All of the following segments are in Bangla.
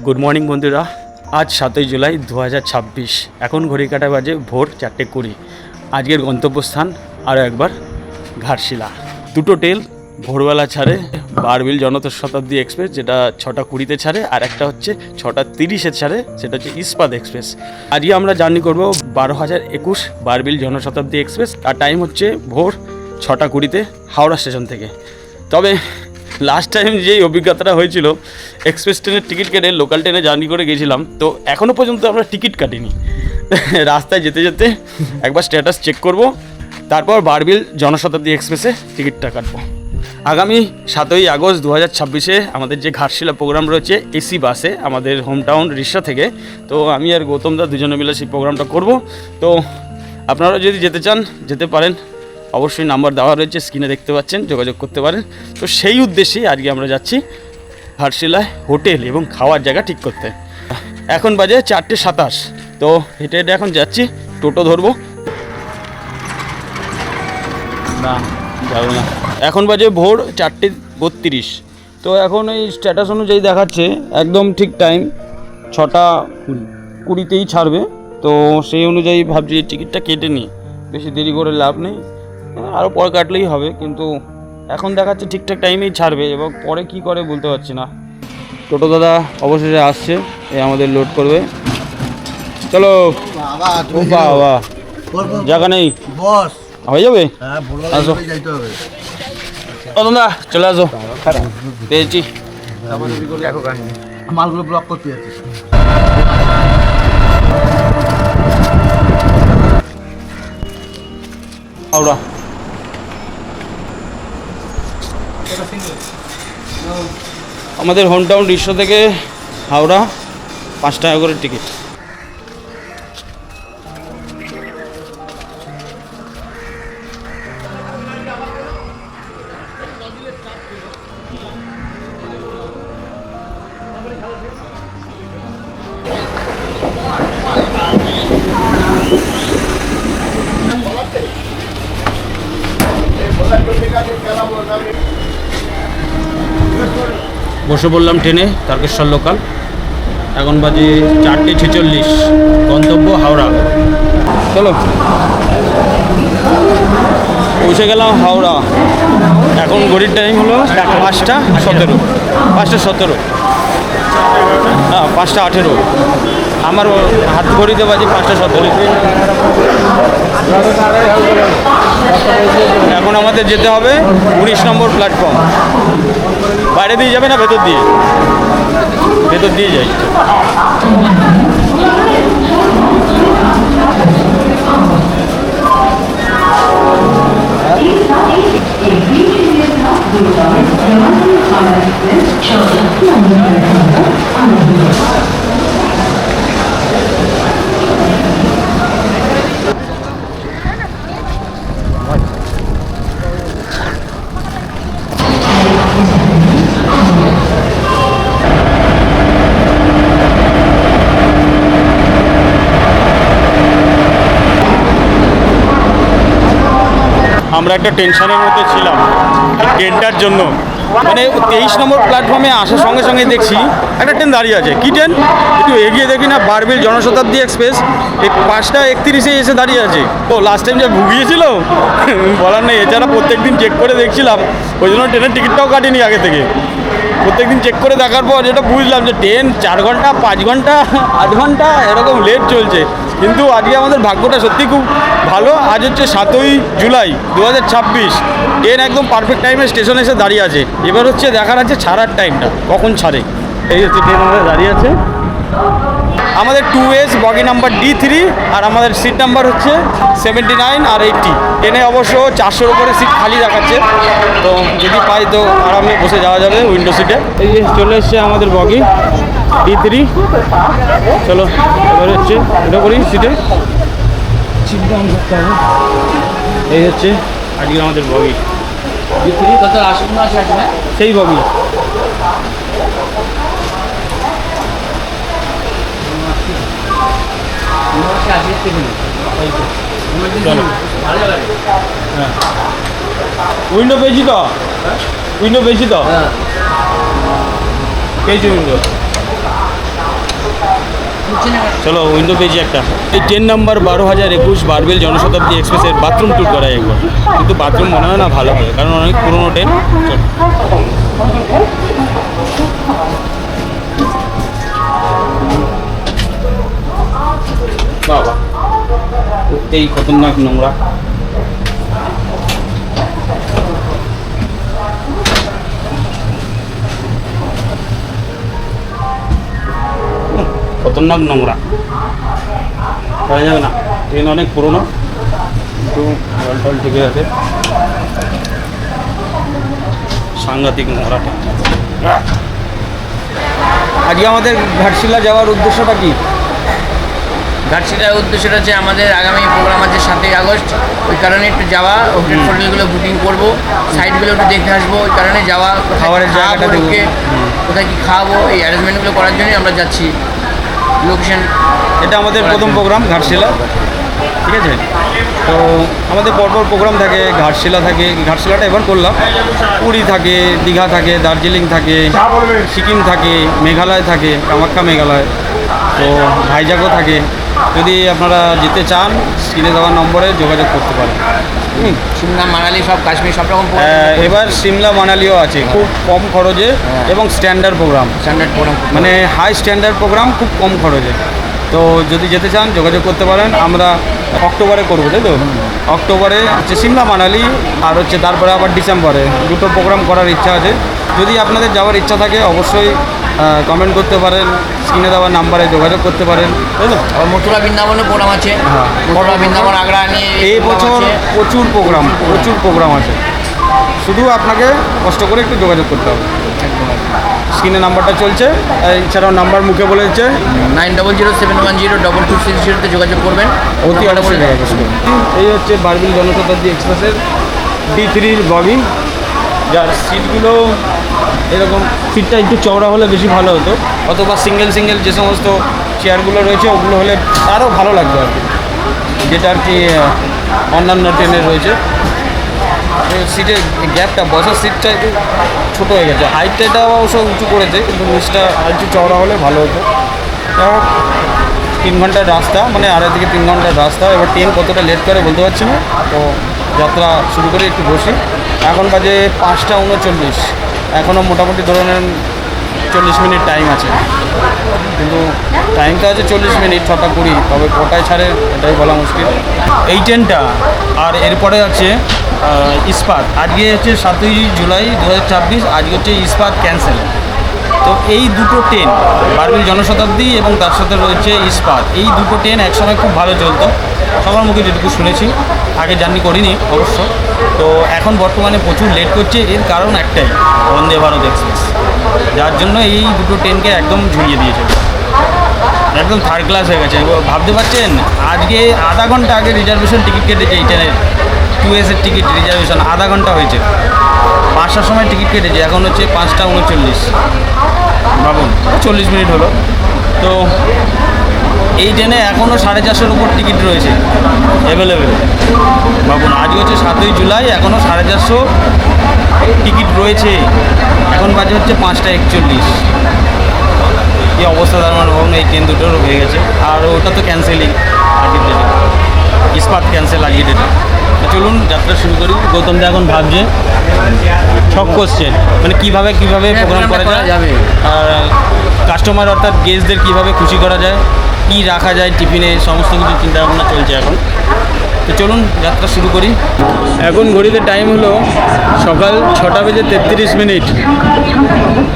গুড মর্নিং বন্ধুরা, আজ 7ই জুলাই 2026। এখন ঘড়ি কাটা বাজে ভোর 4:20। আজকের গন্তব্যস্থান আরও একবার ঘাটশিলা। দুটো ট্রেন ভোরবেলা ছাড়ে, বারবিল জনশতাব্দী এক্সপ্রেস যেটা 6:20-তে ছাড়ে, আর একটা হচ্ছে 6:30-এ ছাড়ে, সেটা হচ্ছে ইস্পাত এক্সপ্রেস। আজকে আমরা জার্নি করবো 12,021 বারবিল জনশতাব্দী এক্সপ্রেস, আর টাইম হচ্ছে ভোর 6:20-তে হাওড়া স্টেশন থেকে। তবে লাস্ট টাইম যেই অভিজ্ঞতাটা হয়েছিল, এক্সপ্রেস ট্রেনের টিকিট কেটে লোকাল ট্রেনে জার্নি করে গেছিলাম, তো এখনও পর্যন্ত আমরা টিকিট কাটিনি। রাস্তায় যেতে যেতে একবার স্ট্যাটাস চেক করব, তারপর বারবিল জনশতাব্দী এক্সপ্রেসে টিকিটটা কাটবো। আগামী 7ই আগস্ট 2026-এ আমাদের যে ঘাটশিলা প্রোগ্রাম রয়েছে এসি বাসে আমাদের হোম টাউন রিষড়া থেকে, তো আমি আর গৌতম দা দুজনে মিলে সেই প্রোগ্রামটা করব। তো আপনারা যদি যেতে চান যেতে পারেন, অবশ্যই নাম্বার দেওয়া রয়েছে, স্ক্রিনে দেখতে পাচ্ছেন, যোগাযোগ করতে পারেন। তো সেই উদ্দেশ্যেই আজকে আমরা যাচ্ছি ঘাটশিলায় হোটেল এবং খাওয়ার জায়গা ঠিক করতে। এখন বাজে 4:27, তো হেঁটে হেঁটে এখন যাচ্ছি, টোটো ধরবো না, যাবো না। এখন বাজে ভোর 4:32, তো এখন এই স্ট্যাটাস অনুযায়ী দেখাচ্ছে একদম ঠিক টাইম 6:20-তেই ছাড়বে। তো সেই অনুযায়ী ভাবছি টিকিটটা কেটে নিই, বেশি দেরি করে লাভ নেই, আরও পরে কাটলেই হবে। কিন্তু এখন দেখাচ্ছে ঠিকঠাক টাইমেই ছাড়বে, এবং পরে কি করে বলতে পারছি না। টোটো দাদা অবশেষে আসছে, এ আমাদের লোড করবে। চলো ও বাবা, জায়গা নেই, বস হয়ে যাবে। আসো ও দাদা চলে আসো, পেয়েছি। মালগুলো ব্লক করতে যাচ্ছি। হাওড়া আমাদের হোম টাউন রিষড়া থেকে হাওড়া 5 টাকা করে টিকিট। বসে পড়লাম ট্রেনে, তারকেশ্বর লোকাল। এখন বাজে 4:46, গন্তব্য হাওড়া। চলো পৌঁছে গেলাম হাওড়া। এখন ঘড়ির টাইম হলো 5:17, 5:17 না 5:18। আমার হাত ঘড়িতে বাজে 5:17। এখন আমাদের যেতে হবে 19 নম্বর প্ল্যাটফর্ম। বাইরে দিয়ে যাবে না ভেতর দিয়ে? ভেতর দিয়ে যাই। আমরা একটা টেনশনের মধ্যে ছিলাম ট্রেনটার জন্য, মানে 23 নম্বর প্ল্যাটফর্মে আসার সঙ্গে সঙ্গে দেখছি একটা ট্রেন দাঁড়িয়ে আছে। কী ট্রেন? একটু এগিয়ে দেখি না, বারবিল জনশতাব্দী এক্সপ্রেস, এই 5:31-এ এসে দাঁড়িয়ে আছে। তো লাস্ট টাইম যে ভুগিয়েছিল বলার নেই। এছাড়া প্রত্যেক দিন চেক করে দেখছিলাম, ওই জন্য ট্রেনের টিকিটটাও কাটিনি আগে থেকে। প্রত্যেক দিন চেক করে দেখার পর যেটা বুঝলাম যে ট্রেন 4 ঘন্টা, 5 ঘন্টা, 8 ঘন্টা এরকম লেট চলছে। কিন্তু আজকে আমাদের ভাগ্যটা সত্যি খুব ভালো। আজ হচ্ছে 7ই জুলাই 2026, ট্রেন একদম পারফেক্ট টাইমে স্টেশনে এসে দাঁড়িয়ে আছে। এবার হচ্ছে দেখার আছে ছাড়ার টাইমটা কখন ছাড়ে। এই হচ্ছে ট্রেন আমাদের দাঁড়িয়ে আছে। আমাদের 2S বগি নাম্বার D3, আর আমাদের সিট নাম্বার হচ্ছে 79 আর 80। ট্রেনে অবশ্য 400-র উপরে সিট খালি দেখাচ্ছে, তো যদি পাই তো আরামে বসে যাওয়া যাবে উইন্ডো সিটে। এই যে চলে এসছে আমাদের বগি D3। চলো এবার হচ্ছে এটা করি সিটে, সিট ডাউন করতে হবে। এই হচ্ছে আজকে আমাদের বগি D3, সেই বগি। উইন্ডো পেয়েছি তো, উইন্ডো পেয়েছি তো, পেয়েছি উইন্ডো। চলো উইন্ডো পেয়েছি একটা। এই 10 নম্বর 12,021 বারবেল জনশতাব্দী এক্সপ্রেসের বাথরুম ট্যুর করাই একবার, কিন্তু বাথরুম মনে হয় না ভালো হবে, কারণ অনেক পুরোনো ট্রেন। বাবা এই খতরনাক নোংরা। খতরনাক নোংরা, করা যাবে না, ট্রেন অনেক পুরোনো, একটু জল টল ঠিক আছে, সাংঘাতিক নোংরা ট্রেন। আজকে আমাদের ঘাটশিলা যাওয়ার উদ্দেশ্যটা কি? ঘাটশিলার উদ্দেশ্যটা হচ্ছে আমাদের আগামী প্রোগ্রাম আছে 7ই আগস্ট, ওই কারণে একটু যাওয়া, হোটেলগুলো বুকিং করবো, সাইটগুলো একটু দেখে আসবো, ওই কারণে যাওয়া, খাবারের জায়গাটা দেখবো, কোথায় কী খাওয়াবো এই অ্যারেঞ্জমেন্টগুলো করার জন্যই আমরা যাচ্ছি লোকেশন। এটা আমাদের প্রথম প্রোগ্রাম ঘাটশিলা, ঠিক আছে। তো আমাদের পরপর প্রোগ্রাম থাকে, ঘাটশিলা থাকে, ঘাটশিলাটা এবার করলাম, পুরী থাকে, দীঘা থাকে, দার্জিলিং থাকে, সিকিম থাকে, মেঘালয় থাকে, কামাখ্যা মেঘালয়, তো ভাইজাগও থাকে। যদি আপনারা যেতে চান স্ক্রিনে দেওয়া নম্বরে যোগাযোগ করতে পারেন। সিমলা মানালি সব কাশ্মীর সব রকম এবার সিমলা মানালিও আছে, খুব কম খরচে এবং স্ট্যান্ডার্ড প্রোগ্রাম, মানে হাই স্ট্যান্ডার্ড প্রোগ্রাম, খুব কম খরচে। তো যদি যেতে চান যোগাযোগ করতে পারেন। আমরা অক্টোবরে করবো, তাই তো? অক্টোবরে হচ্ছে সিমলা মানালি, আর হচ্ছে তারপরে আবার ডিসেম্বরে দুটো প্রোগ্রাম করার ইচ্ছা আছে। যদি আপনাদের যাওয়ার ইচ্ছা থাকে অবশ্যই কমেন্ট করতে পারেন, স্ক্রিনে দেওয়ার নাম্বারে যোগাযোগ করতে পারেন, তাই তো? আর মথুরা বৃন্দাবনে প্রোগ্রাম আছে, মথুরা বৃন্দাবন আগ্রা নিয়ে এই বছর প্রচুর প্রোগ্রাম আছে, শুধু আপনাকে কষ্ট করে একটু যোগাযোগ করতে হবে। স্ক্রিনে নাম্বারটা চলছে, এছাড়াও নাম্বার মুখে বলে দিচ্ছে 9007102260 যোগাযোগ করবেন, অতি অবশ্যই যোগাযোগ করবেন। এই হচ্ছে বারবেল জনশতাব্দী এক্সপ্রেসের D3 বগি, যার সিটগুলো এরকম, সিটটা একটু চওড়া হলে বেশি ভালো হতো, অথবা সিঙ্গেল যে সমস্ত চেয়ারগুলো রয়েছে ওগুলো হলে আরও ভালো লাগবে আর কি, যেটা আর কি অন্যান্য ট্রেনে রয়েছে। সিটের গ্যাপটা, বসার সিটটা একটু ছোটো হয়ে গেছে, হাইটটা এটা অবশ্য উঁচু করেছে, কিন্তু নিচটা আর একটু চওড়া হলে ভালো হতো। 3 ঘন্টার রাস্তা, মানে 2.5 থেকে 3 ঘন্টার রাস্তা। এবার ট্রেন কতটা লেট করে বলতে পারছি না, তো যাত্রা শুরু করে একটু বসি। এখন বাজে 5:39, এখনও মোটামুটি ধরে নেন 40 মিনিট টাইম আছে, কিন্তু টাইমটা আছে 40 মিনিট, 6:20, তবে কটায় ছাড়ে এটাই বলা মুশকিল। এই ট্রেনটা আর এরপরে আছে ইস্পাত। আজকে হচ্ছে 7ই জুলাই 2024, আজকে হচ্ছে ইস্পাত ক্যান্সেল। তো এই দুটো ট্রেন, বারবেল জনশতাব্দী এবং তার সাথে রয়েছে ইস্পাত, এই দুটো ট্রেন একসময় খুব ভালো চলতো, সবার মুখে যেটুকু শুনেছি, আগে জার্নি করিনি অবশ্য। তো এখন বর্তমানে প্রচুর লেট করছে, এর কারণ একটাই, বন্দে ভারত এক্সপ্রেস, যার জন্য এই দুটো ট্রেনকে একদম ঝুলিয়ে দিয়েছে, একদম থার্ড ক্লাস হয়ে গেছে। ভাবতে পারছেন, আজকে আধা ঘন্টা আগে রিজার্ভেশন টিকিট কেটেছে এই ট্রেনের, 2S টিকিট রিজার্ভেশন আধা ঘন্টা হয়েছে, 5টার সময় টিকিট কেটেছে, এখন হচ্ছে 5:39, ভাবুন 40 মিনিট হলো। তো এই ট্রেনে এখনও 450-এর উপর টিকিট রয়েছে অ্যাভেলেবেল। ভাবুন আজ হচ্ছে 7ই জুলাই, এখনও 450 টিকিট রয়েছে, এখন বাজে হচ্ছে 5:41। এই অবস্থা, তার মানে ভাবুন এই ট্রেন দুটোরও হয়ে গেছে, আর ওটা তো ক্যান্সেলই আজকের ডেটে, ইস্পাত ক্যান্সেল আজকের ডেটে। চলুন যাত্রা শুরু করি। গৌতমদা এখন ভাবছে, ছক করছে, মানে কীভাবে প্রোগ্রাম করা যাবে, আর কাস্টমার অর্থাৎ গেস্টদের কীভাবে খুশি করা যায়, কী রাখা যায় টিফিনে, সমস্ত কিছু চিন্তাভাবনা চলছে এখন। তো চলুন যাত্রা শুরু করি। এখন ঘড়িতে টাইম হলো সকাল 6:33।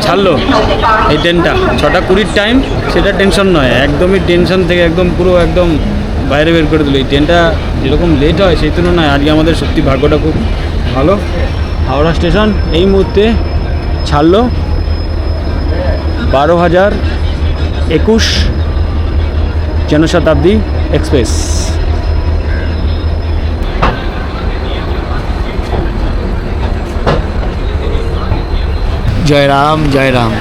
ছাড়লো এই ট্রেনটা 6:20 টাইম, সেটা টেনশন নয়, একদমই টেনশন থেকে একদম পুরো একদম বাইরে বের করে দিল। এই ট্রেনটা যেরকম লেট হয় সেই তুলনায় আজকে আমাদের সত্যি ভাগ্যটা খুব ভালো। হাওড়া স্টেশন এই মুহূর্তে ছাড়লো 12,021 জনশতাব্দী এক্সপ্রেস। জয়রাম জয়রাম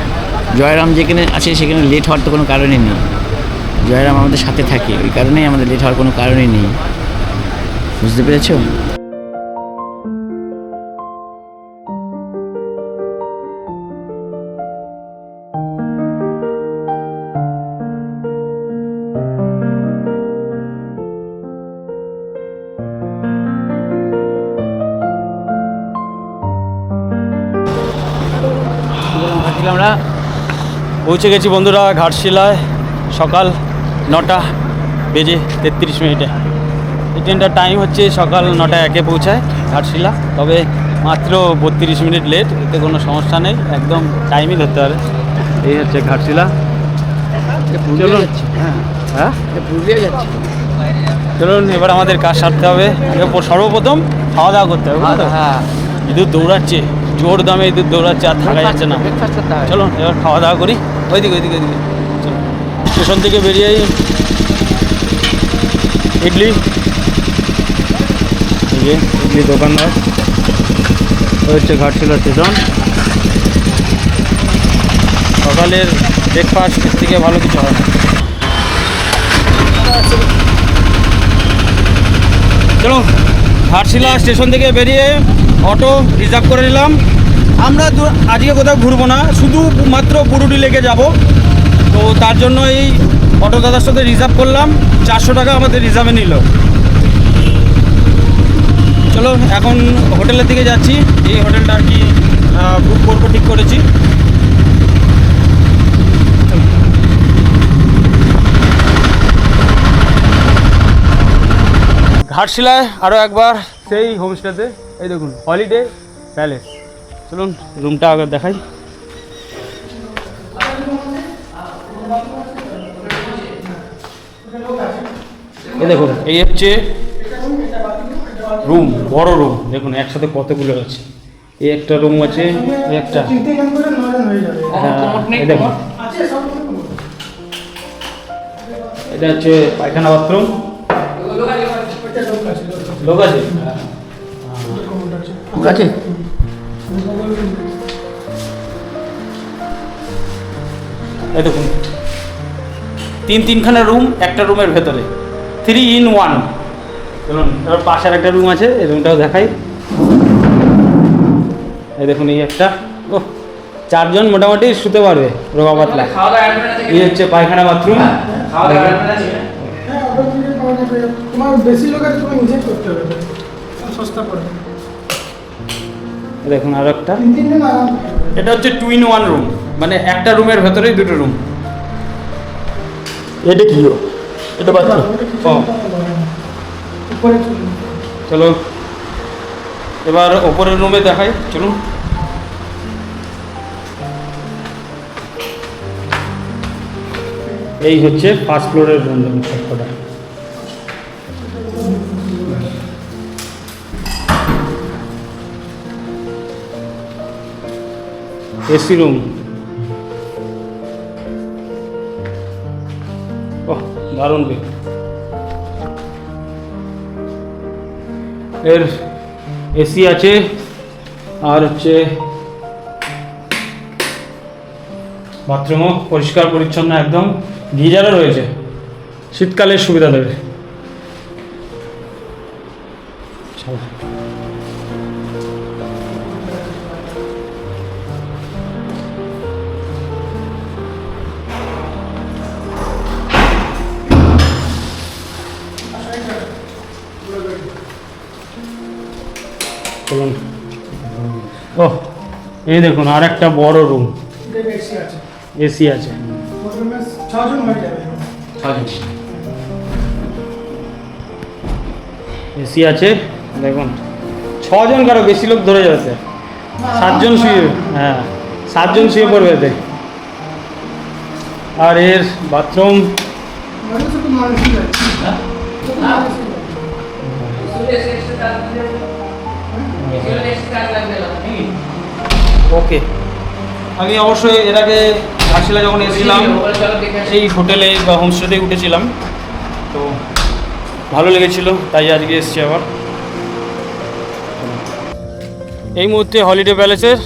জয়রাম, যেখানে আছে সেখানে লেট হওয়ার তো কোনো কারণই নেই। জয়রাম আমাদের সাথে থাকে, ওই কারণেই আমাদের লেট হওয়ার কোনো কারণই নেই, বুঝতে পেরেছো? পৌঁছে গেছি বন্ধুরা ঘাটশিলায়, সকাল 9:33। এই ট্রেনটার টাইম হচ্ছে সকাল 9:01 পৌঁছায় ঘাটশিলা, তবে মাত্র 32 মিনিট লেট, এতে কোনো সমস্যা নেই, একদম টাইমই ধরতে পারে। এই হচ্ছে ঘাটশিলা। চলুন, হ্যাঁ পুরুলিয়া যাচ্ছে। চলুন এবার আমাদের কাজ সারতে হবে। আগে সর্বপ্রথম খাওয়া দাওয়া করতে হবে, বুঝলে তো? হ্যাঁ, ইঁদুর দৌড়াচ্ছে, জোর দামে ইঁদুর দৌড়াচ্ছে, আর থাকা যাচ্ছে না। ব্রেকফাস্ট করতে হবে। চলুন এবার খাওয়া দাওয়া করি। ওইদিকে চলুন। স্টেশন থেকে বেরিয়েই ইডলি, এই যে ইডলি দোকানদার। ওই হচ্ছে ঘাটশিলা স্টেশন। সকালের ব্রেকফাস্ট থেকে ভালো কিছু হয় না। চলো ঘাটশিলা স্টেশন থেকে বেরিয়ে অটো রিজার্ভ করে নিলাম। আমরা আজকে কোথাও ঘুরবো না, শুধু মাত্র বুরুডি লেকে যাব। তো তার জন্য এই অটো দাদার সাথে রিজার্ভ করলাম, 400 টাকা আমাদের রিজার্ভে নিল। চলো এখন হোটেলের দিকে যাচ্ছি। এই হোটেলটা আর কি বুক করবো ঠিক করেছি। ঘাটশিলায় আরও একবার সেই হোমস্টেতে, এই দেখুন হলিডে প্যালেস। চলুন রুমটা আগে দেখাই। এই দেখুন, এই হচ্ছে রুম, বড় রুম। দেখুন একসাথে কতগুলো আছে। এই একটা রুম আছে, এই একটা, হ্যাঁ এই দেখুন এটা হচ্ছে পায়খানা বাথরুম। লোক আছে আছে। এই দেখুন তিনখানা রুম একটা রুমের ভেতরে, 3 in 1। চলুন এবার পাশের একটা রুম আছে, এই রুমটাও দেখাই। এই দেখুন এই একটা, ও 4 জন মোটামুটি শুতে পারবে রোগা পাতলা। এই হচ্ছে পায়খানা বাথরুম। তোমার বেশি লোক আছে, তুমি নিজে করতে হবে, সস্তা পড়বে। দেখুন আর একটা, 3 জন আরাম। এটা হচ্ছে 2 in 1 রুম, মানে একটা রুমের ভেতরেই দুটো রুম। এটা কি? এটা বাথরুম। ও উপরে চলুন। চলো এবার ওপরের রুমে দেখাই, চলুন। এই হচ্ছে ফার্স্ট ফ্লোরের রুম, সবকটা। এসি রুম, ওহ দারুণ বেড। এর এসি আছে, আর হচ্ছে বাথরুমও পরিষ্কার পরিচ্ছন্ন একদম, গিজারও রয়েছে, শীতকালের সুবিধা দেবে। চলুন, ও এই দেখুন আর একটা বড় রুম, এসি আছে, এসি আছে। রুমে 6 জন হয়ে যাবে। এসি আছে, দেখুন 6 জন, কারো বেশি লোক ধরে যাচ্ছে। 7 জন শুয়ে, হ্যাঁ 7 জন শুয়ে পড়বে এতে। আর এর বাথরুম, মানুষ তো মানুষই আছে। ওকে। আমি অবশ্যই এর আগে ঘাটশিলা যখন এসেছিলাম সেই হোটেলে বা হোমস্টেতে উঠেছিলাম, তো ভালো লেগেছিল, তাই আজকে এসেছি আবার। এই মুহূর্তে হলিডে প্যালেসের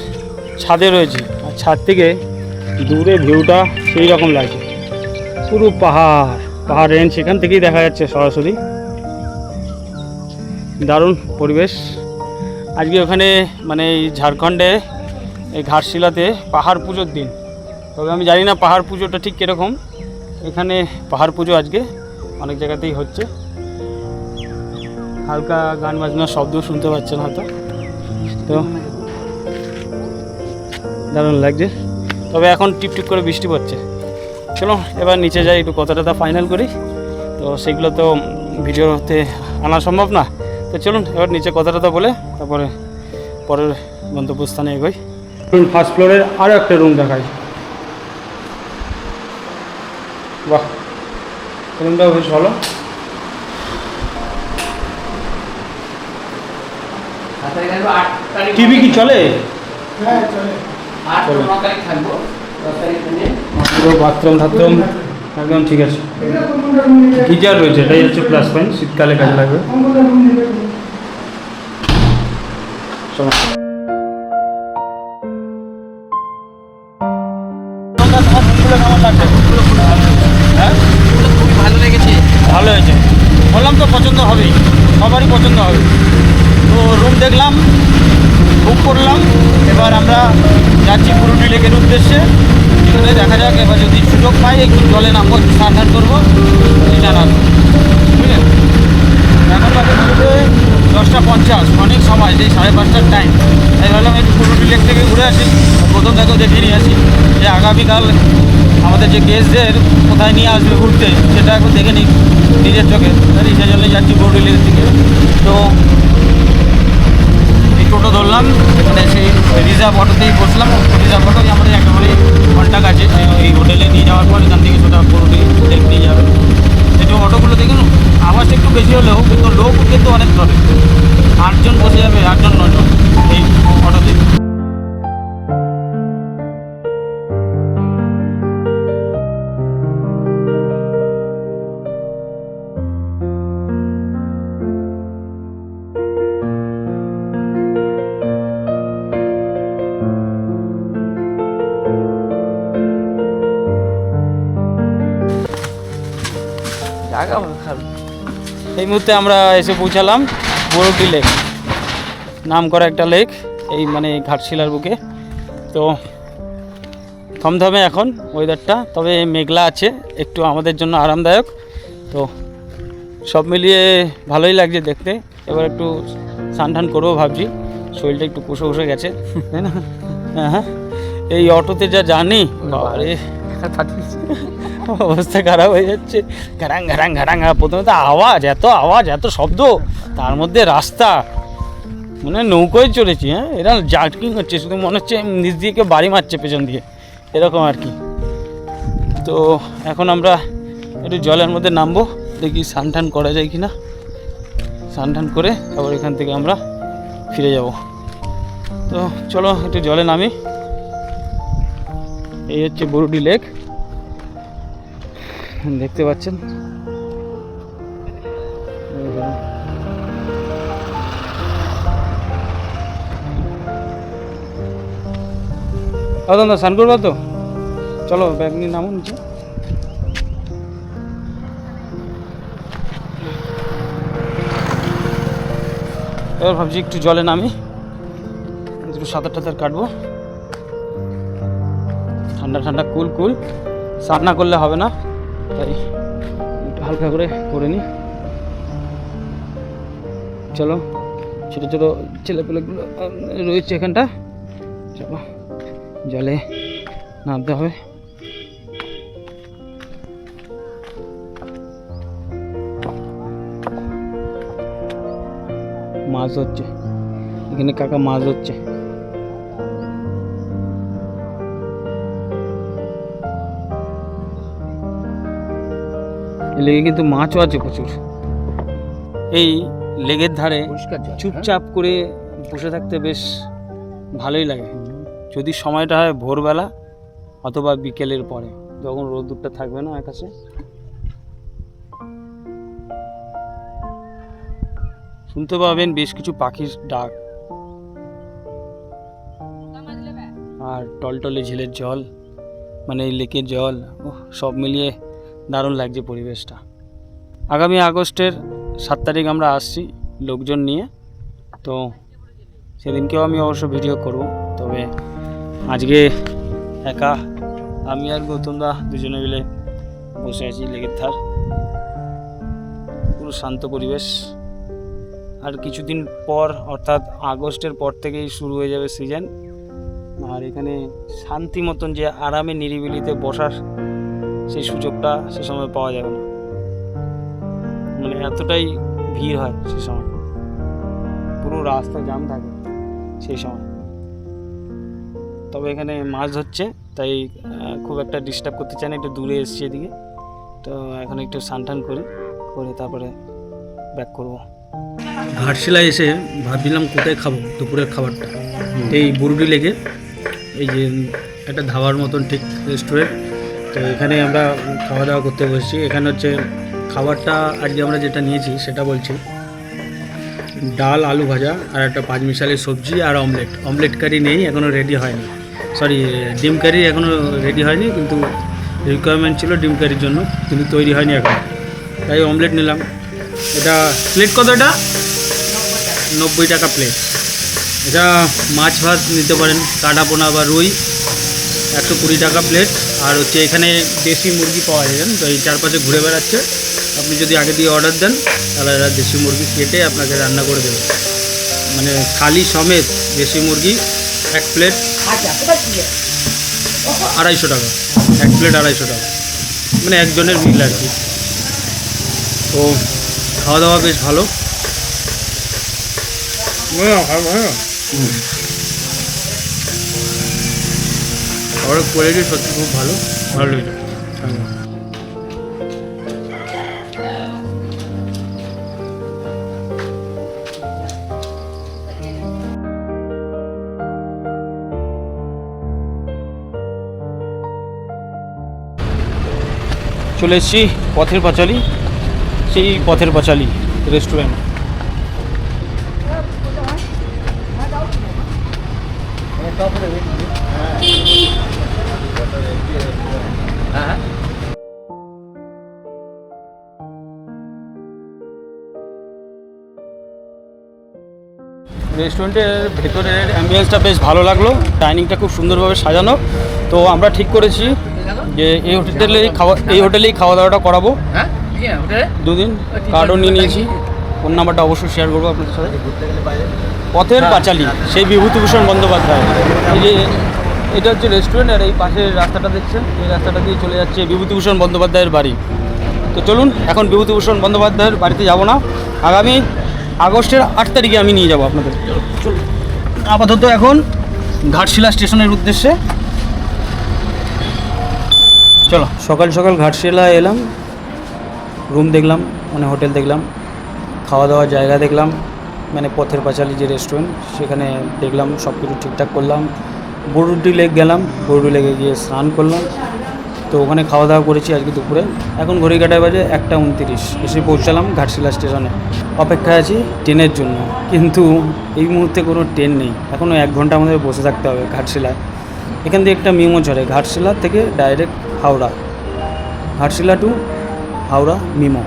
ছাদে রয়েছে, আর ছাদ থেকে দূরে ভিউটা সেই রকম লাগছে, পুরো পাহাড় রেঞ্জ সেখান থেকেই দেখা যাচ্ছে সরাসরি। দারুণ পরিবেশ। আজকে ওখানে মানে এই ঝাড়খণ্ডে এই ঘাটশিলাতে পাহাড় পুজোর দিন, তবে আমি জানি না পাহাড় পুজোটা ঠিক কীরকম। এখানে পাহাড় পুজো আজকে অনেক জায়গাতেই হচ্ছে। হালকা গান বাজনার শব্দ শুনতে পাচ্ছেন হয়তো, তো দারুণ লাগছে। তবে এখন টিপটিপ করে বৃষ্টি পড়ছে। চলো এবার নিচে যাই, একটু কথাটা ফাইনাল করি। তো সেগুলো তো ভিডিওতে আনা সম্ভব না, তো চলুন এবার নিচে কথাটা বলে তারপরে পরের গন্তব্যস্থানে এগোই। ফার্স্ট ফ্লোরের আরও একটা রুম দেখাই। বাহ, রুমটাও বেশ ভালো। টিভি কি চলে? হ্যাঁ চলে। পুরো বাথরুম টাথরুম একদম ঠিক আছে। এটা কোনটা রুম নিবে? গিজার রয়েছে, এটাই হচ্ছে প্লাস পয়েন্ট, শীতকালে কাজে লাগবে। কোনটা রুম নিবে? চলো কেমন লাগছে? হ্যাঁ খুবই ভালো লেগেছে। ভালো হয়েছে, বললাম তো পছন্দ হবেই, সবারই পছন্দ হবে। তো রুম দেখলাম, বুক করলাম, এবার আমরা যাচ্ছি পুরুলি লেকের উদ্দেশ্যে। সেখানে দেখা যাক, এবার যদি সুযোগ পাই একটু জলে নামবো, স্নান করবো, জানাবো। ঠিক আছে, এখন বাজে ঘুরতে 10:50, অনেক সময়, যে 5:30টার টাইম। তাই ভাবলাম একটু পুরুলি লেক থেকে ঘুরে আসি, প্রথম থেকেও দেখে নিয়ে আসি যে আগামীকাল আমাদের যে গেস্টদের কোথায় নিয়ে আসবে ঘুরতে, সেটা এখন দেখে নিই নিজের চোখে। তাই সেই জন্যই যাচ্ছি পুরুলি লেক থেকে। তো এই টোটো ধরলাম, মানে সেই রিজার্ভ অটোতেই বসলাম। রিজার্ভ অটো আমাদের একেবারেই কন্ট্যাক্ট আছে, এই হোটেলে নিয়ে যাওয়ার পর এখান থেকে সোজা পুরুলি লেক নিয়ে যাবে। একটু অটোগুলো দেখুন, আওয়াজটা একটু বেশি হলেও কিন্তু লোক কিন্তু অনেক ধরে। 8 জন বসে যাবে, 8 জন 9 জন এই অটোতে। এই মুহূর্তে আমরা এসে পৌঁছালাম বরুডি লেক, নাম করা একটা লেক, এই মানে ঘাটশিলার বুকে। তো থমথমে এখন ওয়েদারটা, তবে মেঘলা আছে, একটু আমাদের জন্য আরামদায়ক। তো সব মিলিয়ে ভালোই লাগছে দেখতে। এবার একটু স্নান টান করবো ভাবছি, শরীরটা একটু কষে গেছে, তাই না? হ্যাঁ, এই অটোতে যা জানি, বাবারে অবস্থা খারাপ হয়ে যাচ্ছে। ঘ্যারাং ঘ্যারাং ঘ্যারাং, প্রথমে তো আওয়াজ, এত শব্দ, তার মধ্যে রাস্তা, মানে নৌকোয় চলেছি। হ্যাঁ, এরা জার্কিং হচ্ছে, শুধু মনে হচ্ছে নিচ দিয়ে কেউ বাড়ি মারছে পেছন দিয়ে, এরকম আর কি। তো এখন আমরা একটু জলের মধ্যে নামবো, দেখি স্নান টান করা যায় কি না। স্নান টান করে আবার এখান থেকে আমরা ফিরে যাব। তো চলো একটু জলে নামি। এই হচ্ছে বরুডি লেক, দেখতে পাচ্ছেন। দাদা স্নান করবো তো, চলো ব্যাগ নিয়ে নামো নিচে। এবার ভাবছি একটু জলে নামি, একটু সাঁতার টাতার কাটবো, ঠান্ডা ঠান্ডা কুল। স্নান না করলে হবে না, তাই একটু হালকা করে নিই। চলো, ছোটো ছোটো ছেলেপেলেগুলো রয়েছে এখানটা, চলো জলে নামতে হবে। মাছ হচ্ছে এখানে, কাকা মাছ হচ্ছে। লেগে কিন্তু মাছও আছে প্রচুর। এই লেগের ধারে চুপচাপ করে বসে থাকতে বেশ ভালোই লাগে, যদি সময়টা হয় ভোরবেলা অথবা বিকেলের পরে, যখন রোদ্দুরটা থাকবে না আকাশে। শুনতে পাবেন বেশ কিছু পাখির ডাক, আর টলটলে ঝিলের জল, মানে এই লেকের জল, সব মিলিয়ে দারুণ লাগছে পরিবেশটা। আগামী আগস্টের 7 তারিখ আমরা আসছি লোকজন নিয়ে, তো সেদিনকেও আমি অবশ্য ভিডিও করব। তবে আজকে একা আমি আর গৌতমদা দুজনে মিলে বসে আছি লেকের ধার, পুরো শান্ত পরিবেশ। আর কিছুদিন পর, অর্থাৎ আগস্টের পর থেকেই শুরু হয়ে যাবে সিজন, আর এখানে শান্তি মতন যে আরামে নিরিবিলিতে বসার সেই সুযোগটা সে সময় পাওয়া যাবে না, মানে এতটাই ভিড় হয় সে সময়, পুরো রাস্তা জাম থাকে সেই সময়। তবে এখানে মাছ ধরছে তাই খুব একটা ডিস্টার্ব করতে চাই না, একটু দূরে এসছি এদিকে। তো এখন একটু স্নান করে তারপরে ব্যাক করব। ঘাটশিলায় এসে ভাবছিলাম কোথায় খাবো দুপুরের খাবারটা, এই বুরুডি লেগে এই যে একটা ধাবার মতন ঠিক রেস্টুরেন্ট, তো এখানে আমরা খাওয়া দাওয়া করতে বসেছি। এখানে হচ্ছে খাবারটা আজকে আমরা যেটা নিয়েছি সেটা বলছি ডাল আলু ভাজা আর একটা পাঁচ মিশালি সবজি আর অমলেট কারি নেই, এখনও রেডি হয়নি, সরি ডিম কারি এখনও রেডি হয়নি, কিন্তু রিকোয়ারমেন্ট ছিল ডিম কারির জন্য, কিন্তু তৈরি হয়নি এখন, তাই অমলেট নিলাম। এটা প্লেট কত? এটা 90 টাকা প্লেট। এটা মাছ ভাত নিতে পারেন, কাটা পোনা বা রুই 120 টাকা প্লেট। আর হচ্ছে এখানে দেশি মুরগি পাওয়া যায়, তো এই চারপাশে ঘুরে বেড়াচ্ছে, আপনি যদি আগে দিয়ে অর্ডার দেন তাহলে এরা দেশি মুরগি কেটে আপনাকে রান্না করে দেবে, মানে থালি সমেত দেশি মুরগি এক প্লেট 250 টাকা, এক প্লেট 250 টাকা, মানে একজনের মিল আর কি। তো খাওয়া দাওয়া বেশ ভালো, খাবারের কোয়ালিটি সত্যি খুব ভালো লেগেছে। চলে এসেছি পথের পাঁচালী, সেই পথের পাঁচালী রেস্টুরেন্ট। রেস্টুরেন্টের ভেতরের অ্যাম্বিয়েন্সটা বেশ ভালো লাগলো, ডাইনিংটা খুব সুন্দরভাবে সাজানো। তো আমরা ঠিক করেছি যে এই হোটেলেই খাওয়া দাওয়াটা করাবো। 2 দিন কার্ডও নিয়ে নিয়েছি, ফোন নাম্বারটা অবশ্যই শেয়ার করবো আপনাদের সাথে। পথের পাঁচালী, সেই বিভূতিভূষণ বন্দ্যোপাধ্যায়, এই যে এটা হচ্ছে রেস্টুরেন্ট, আর এই পাশের রাস্তাটা দেখছেন, এই রাস্তাটা দিয়ে চলে যাচ্ছে বিভূতিভূষণ বন্দ্যোপাধ্যায়ের বাড়ি। তো চলুন, এখন বিভূতিভূষণ বন্দ্যোপাধ্যায়ের বাড়িতে যাব না, আগামী আগস্টের 8 তারিখে আমি নিয়ে যাব আপনাদের। চলুন, আপাতত এখন ঘাটশিলা স্টেশনের উদ্দেশ্যে চলো। সকাল সকাল ঘাটশিলা এলাম, রুম দেখলাম, মানে হোটেল দেখলাম, খাওয়া দাওয়ার জায়গা দেখলাম, মানে পথের পাঁচালী যে রেস্টুরেন্ট সেখানে দেখলাম, সব কিছু ঠিকঠাক করলাম। বুরুডি লেক গেলাম, বুরুডি লেকে গিয়ে স্নান করলাম, তো ওখানে খাওয়া দাওয়া করেছি আজকে দুপুরে। এখন ঘড়ি কাটায় বাজে 1:29, এসে পৌঁছালাম ঘাটশিলা স্টেশনে। অপেক্ষায় আছি ট্রেনের জন্য, কিন্তু এই মুহূর্তে কোনো ট্রেন নেই, এখনও 1 ঘন্টা আমাদের বসে থাকতে হবে ঘাটশিলায়। এখান থেকে একটা মিমো চড়ে ঘাটশিলা থেকে direct Howrah, Ghatshila to Howrah MEMU,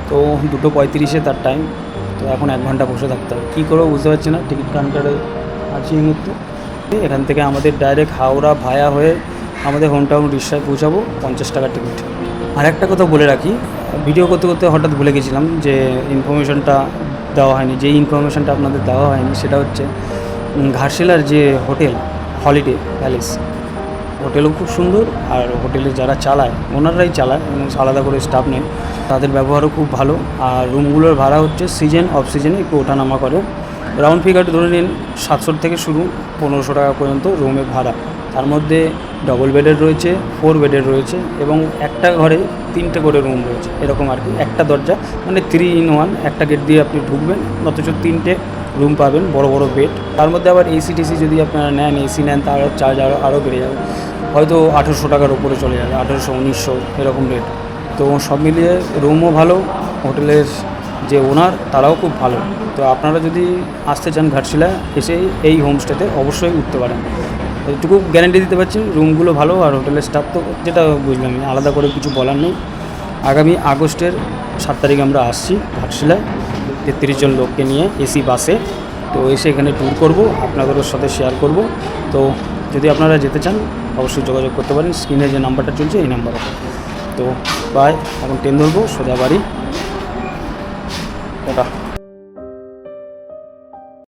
তো 2:35 তার টাইম। তো এখন 1 ঘন্টা বসে থাকতে হবে, কী করবো বুঝতে পারছি না। টিকিট কাউন্টারে আছি এই মুহূর্তে। এখান থেকে আমাদের ডাইরেক্ট হাওড়া ভায়া হয়ে আমাদের হোম টাউন রিক্সায় পৌঁছাবো, 50 টাকা টিকিট। আর একটা কথা বলে রাখি, ভিডিও করতে করতে হঠাৎ ভুলে গেছিলাম যে ইনফরমেশনটা দেওয়া হয়নি। যেই ইনফরমেশনটা আপনাদের দেওয়া হয়নি সেটা হচ্ছে ঘাটশিলার যে হোটেল হলিডে প্যালেস, হোটেলও খুব সুন্দর, আর হোটেলে যারা চালায় ওনারাই চালায়, আলাদা করে স্টাফ নেই, তাদের ব্যবহারও খুব ভালো। আর রুমগুলোর ভাড়া হচ্ছে সিজন অফ সিজনে একটু ওঠানামা করে, রাউন্ড ফিগার ধরে নিন 700 থেকে শুরু 1500 টাকা পর্যন্ত রুমের ভাড়া। তার মধ্যে ডবল বেডের রয়েছে, 4 বেডের রয়েছে, এবং একটা ঘরে 3টে করে রুম রয়েছে, এরকম আর কি। একটা দরজা, মানে 3 in 1, একটা গেট দিয়ে আপনি ঢুকবেন, অথচ 3টে রুম পাবেন, বড় বড় বেড। তার মধ্যে আবার এসি টিসি যদি আপনারা নেন, এসি নেন, তার চার্জ আরও বেড়ে যাবে, হয়তো 800 টাকার উপরে চলে যাবে, 1800-1900 এরকম রেট। তো সব মিলিয়ে রুমও ভালো, হোটেলের যে ওনার তারাও খুব ভালো। তো আপনারা যদি আসতে চান ঘাটশিলা, এসে এই হোমস্টেতে অবশ্যই উঠতে পারেন, এটুকু গ্যারান্টি দিতে পারছি। রুমগুলো ভালো, আর হোটেলের স্টাফ তো যেটা বুঝলাম, আলাদা করে কিছু বলার নেই। আগামী আগস্টের 7 তারিখ আমরা আসছি ঘাটশিলায় 33 জন লোককে নিয়ে এসি বাসে। তো এসে এখানে ট্যুর করব, আপনাদের সাথে শেয়ার করব। তো যদি আপনারা যেতে চান অবশ্যই যোগাযোগ করতে পারেন, স্ক্রিনে যে নাম্বারটা চলছে এই নাম্বারে। তো বাই, এখন ট্রেন ধরবো সোজা বাড়ি। টাটা।